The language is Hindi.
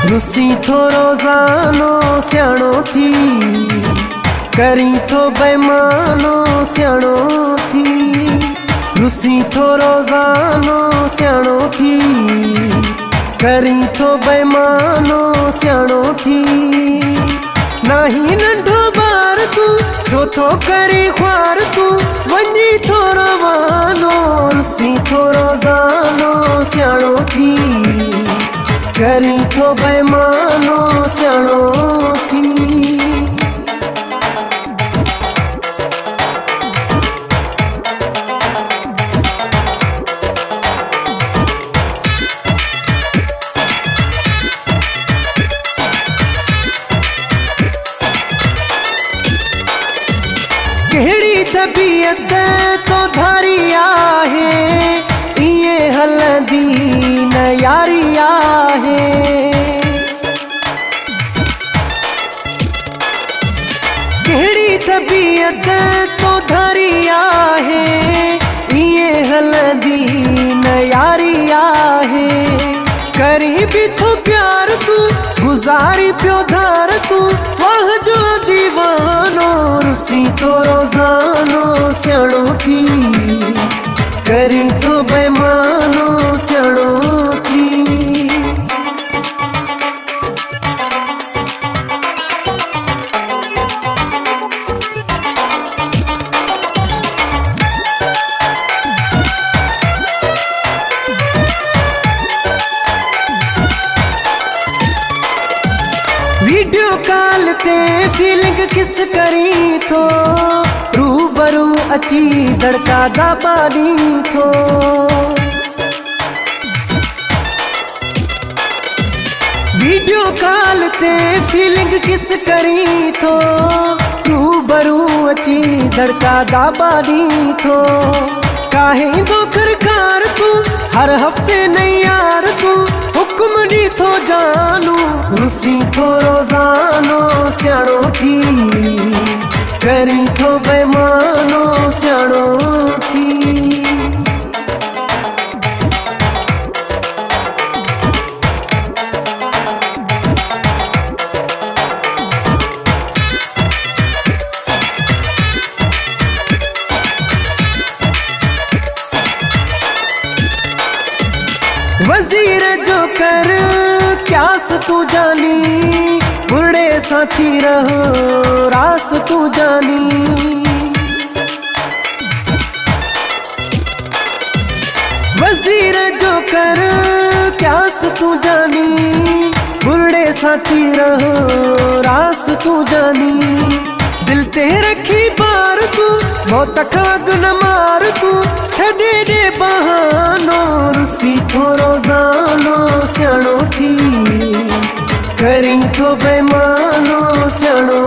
रुसी थो रोज़ानो सियाणो थी, करी थो बेमानो सियाणो थी। रुसी थो रोज़ानो सियाणो थी, करी थो बेमानो सियाणो थी। नाही नंढो बार तू जो थो करी ख्वार तू वञी थो रवानो। रुसी थो रोज़ानो सियाणो थी, करी थो बेमानो सियाणो थी। कहिड़ी तबीयत तो धारी आहे, इए हलंदी न यारी आहे। कहिड़ी तबीयत तो धारी आहे, इए हलंदी न यारी आहे। करी भी थो प्यार तू, गुज़ारी पियो धार तू, वाह जो दीवानो। रुसी थो रोज़ानो सियाणो थी, करी थो बेमानो सियाणो थी। वीडियो कॉल ते फीलिंग किस करी थो, रूबरू अची धड़का दाबानी थो। वीडियो कॉल ते फीलिंग किस करी थो, रूबरू अची धड़का दाबानी थो। काहे दो खरकार तू, हर हफ्ते नई यार तू, हुक्म दी थो जानू। रुसी थो रोज़ानो सियाणो थी, करी थो बेमानो सियाणो थी। वजीर जो कर क्यास तू जानी, बुरड़े साथी रहो रास तू जानी। वजीर जो कर क्यास तू जानी, बुरड़े साथी रहो रास तू जानी। दिल ते रखी बार तू, मौत खाग न मार तू, छॾे दे बहानो। रुसी थो रोज़ानो सियाणो थी, करी थो बेमानो सियाणो